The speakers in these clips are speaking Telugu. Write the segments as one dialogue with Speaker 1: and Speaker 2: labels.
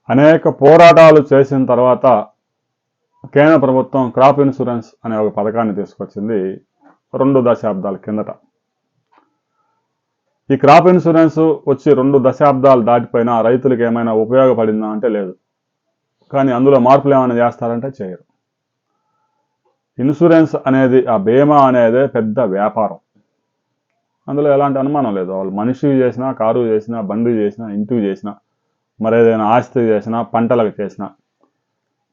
Speaker 1: అనేక పోరాటాలు చేసిన తర్వాత కేంద్ర ప్రభుత్వం క్రాప్ ఇన్సూరెన్స్ అనే ఒక పథకాన్ని తీసుకొచ్చింది 2 దశాబ్దాల కిందట. ఈ క్రాప్ ఇన్సూరెన్స్ వచ్చి 2 దశాబ్దాలు దాటిపోయినా రైతులకు ఏమైనా ఉపయోగపడిందా అంటే లేదు. కానీ అందులో మార్పులు ఏమైనా చేస్తారంటే చేయరు. ఇన్సూరెన్స్ అనేది, ఆ బీమా అనేదే పెద్ద వ్యాపారం. అందులో ఎలాంటి అనుమానం లేదు. వాళ్ళు మనిషికి చేసినా, కారు చేసినా, బండి చేసినా, ఇంటికి చేసినా, మరేదైనా ఆస్తి చేసినా, పంటలకు చేసినా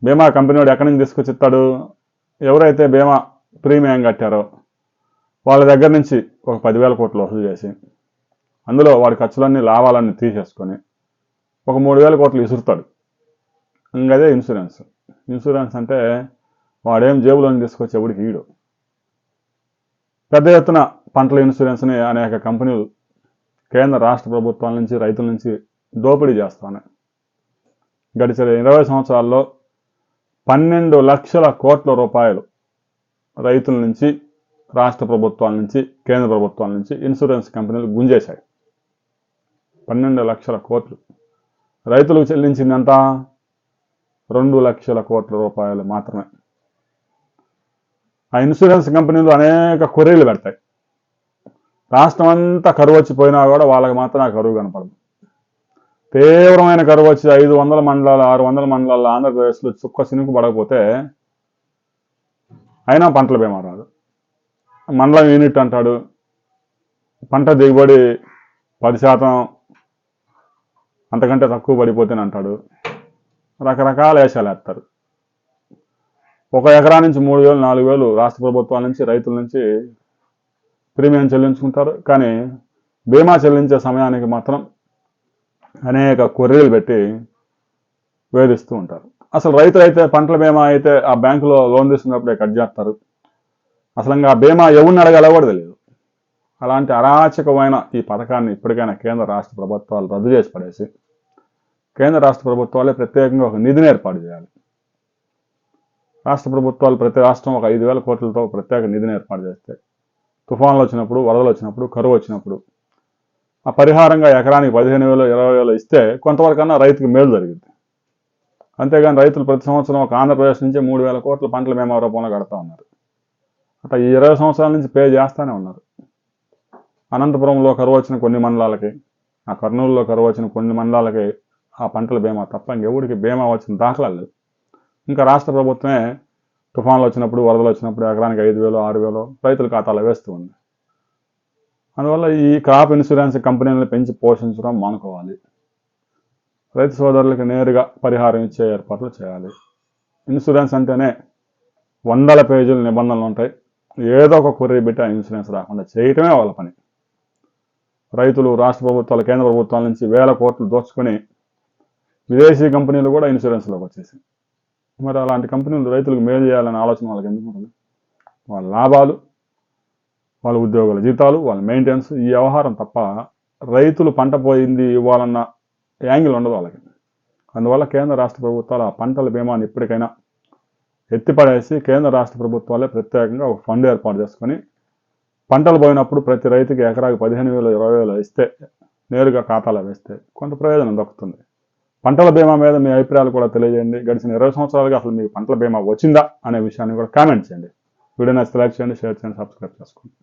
Speaker 1: బీమా కంపెనీ వాడు ఎక్కడి నుంచి తీసుకొచ్చి ఇస్తాడు? ఎవరైతే బీమా ప్రీమియం కట్టారో వాళ్ళ దగ్గర నుంచి ఒక 10,000 కోట్లు వసూలు చేసి అందులో వాడి ఖర్చులన్నీ లాభాలన్నీ తీసేసుకొని ఒక 3,000 కోట్లు ఇసురుతాడు. ఇంకదే ఇన్సూరెన్స్. ఇన్సూరెన్స్ అంటే వాడేం జేబులోని తీసుకొచ్చి ఎవడికి ఈడు. పెద్ద ఎత్తున పంటల ఇన్సూరెన్స్ని అనేక కంపెనీలు కేంద్ర రాష్ట్ర ప్రభుత్వాల నుంచి, రైతుల నుంచి దోపిడీ చేస్తున్నాయి. గడిచిన 20 సంవత్సరాల్లో 12 లక్షల కోట్ల రూపాయలు రైతుల నుంచి, రాష్ట్ర ప్రభుత్వాల నుంచి, కేంద్ర ప్రభుత్వాల నుంచి ఇన్సూరెన్స్ కంపెనీలు గుంజేశాయి. 12 లక్షల కోట్లు. రైతులకు చెల్లించిందంత 2 లక్షల కోట్ల రూపాయలు మాత్రమే. ఆ ఇన్సూరెన్స్ కంపెనీలు అనేక కొర్రీలు పెడతాయి. రాష్ట్రం అంతా కరువు వచ్చిపోయినా కూడా వాళ్ళకి మాత్రం ఆ కరువు కనపడదు. తీవ్రమైన కరువు వచ్చి 500 మండలాలు, 600 మండలాల్లో ఆంధ్రప్రదేశ్లో చుక్క సినుకు పడకపోతే అయినా పంటల బీమా రాదు. మండలం యూనిట్ అంటాడు. పంట దిగుబడి 10% అంతకంటే తక్కువ పడిపోతేనంటాడు. రకరకాల వేషాలు వేస్తారు. 1 ఎకరా నుంచి 3,000, 4,000 రాష్ట్ర ప్రభుత్వాల నుంచి, రైతుల నుంచి ప్రీమియం చెల్లించుకుంటారు. కానీ బీమా చెల్లించే సమయానికి మాత్రం అనేక కొర్రీలు పెట్టి వేధిస్తూ ఉంటారు. అసలు రైతులైతే పంటల బీమా అయితే ఆ బ్యాంకులో లోన్ తీసుకున్నప్పుడే కట్ చేస్తారు. అసలు ఆ బీమా ఎవరిని అడగాలో కూడా తెలియదు. అలాంటి అరాచకమైన ఈ పథకాన్ని ఇప్పటికైనా కేంద్ర రాష్ట్ర ప్రభుత్వాలు రద్దు చేసి పడేసి కేంద్ర రాష్ట్ర ప్రభుత్వాలే ప్రత్యేకంగా ఒక నిధిని ఏర్పాటు చేయాలి. రాష్ట్ర ప్రభుత్వాలు ప్రతి రాష్ట్రం ఒక 5,000 కోట్లతో ప్రత్యేక నిధిని ఏర్పాటు చేస్తే తుఫాన్లు వచ్చినప్పుడు, వరదలు వచ్చినప్పుడు, కరువు వచ్చినప్పుడు ఆ పరిహారంగా ఎకరానికి 15,000, 20,000 ఇస్తే కొంతవరకన్నా రైతుకు మేలు జరిగింది. అంతేగాని రైతులు ప్రతి సంవత్సరం ఒక ఆంధ్రప్రదేశ్ నుంచి 3,000 కోట్ల పంటల బీమా రూపంలో కడతా ఉన్నారు. అట్లా ఈ 20 సంవత్సరాల నుంచి పే చేస్తూనే ఉన్నారు. అనంతపురంలో కరువు వచ్చిన కొన్ని మండలాలకి, ఆ కర్నూలులో కరువు వచ్చిన కొన్ని మండలాలకి ఆ పంటల బీమా తప్ప ఇంకెవరికి బీమా వచ్చిన దాఖలాలు లేవు. ఇంకా రాష్ట్ర ప్రభుత్వమే తుఫాన్లు వచ్చినప్పుడు, వరదలు వచ్చినప్పుడు ఎకరానికి 5,000, 6,000 రైతుల ఖాతాలో వేస్తూ ఉంది. అందువల్ల ఈ క్రాప్ ఇన్సూరెన్స్ కంపెనీలను పెంచి పోషించడం మానుకోవాలి. రైతు సోదరులకు నేరుగా పరిహారం ఇచ్చే ఏర్పాట్లు చేయాలి. ఇన్సూరెన్స్ అంటేనే 100 పేజీల నిబంధనలు ఉంటాయి. ఏదో ఒక కొర్రీ పెట్టి ఆ ఇన్సూరెన్స్ రాకుండా చేయటమే వాళ్ళ పని. రైతులు రాష్ట్ర ప్రభుత్వాలు, కేంద్ర ప్రభుత్వాల నుంచి వేల కోట్లు దోచుకొని విదేశీ కంపెనీలు కూడా ఇన్సూరెన్స్లోకి వచ్చేసాయి. మరి అలాంటి కంపెనీలు రైతులకు మేలు చేయాలనే ఆలోచన వాళ్ళకి ఎందుకు ఉంటుంది? వాళ్ళ లాభాలు, వాళ్ళ ఉద్యోగుల జీతాలు, వాళ్ళ మెయింటెనెన్స్, ఈ వ్యవహారం తప్ప రైతులు పంట పోయింది ఇవ్వాలన్న యాంగిల్ ఉండదు వాళ్ళకి. అందువల్ల కేంద్ర రాష్ట్ర ప్రభుత్వాలు ఆ పంటల బీమాని ఇప్పటికైనా ఎత్తిపడేసి కేంద్ర రాష్ట్ర ప్రభుత్వాలే ప్రత్యేకంగా ఒక ఫండ్ ఏర్పాటు చేసుకొని పంటలు పోయినప్పుడు ప్రతి రైతుకి ఎకరాకి 15,000, 20,000 ఇస్తే నేరుగా ఖాతాలో వేస్తే కొంత ప్రయోజనం దక్కుతుంది. పంటల బీమా మీద మీ అభిప్రాయాలు కూడా తెలియజేయండి. గడిచిన 20 సంవత్సరాలుగా అసలు మీకు పంటల బీమా వచ్చిందా అనే విషయాన్ని కూడా కామెంట్ చేయండి. వీడియో నచ్చితే లైక్ చేయండి, షేర్ చేయండి, సబ్స్క్రైబ్ చేసుకోండి.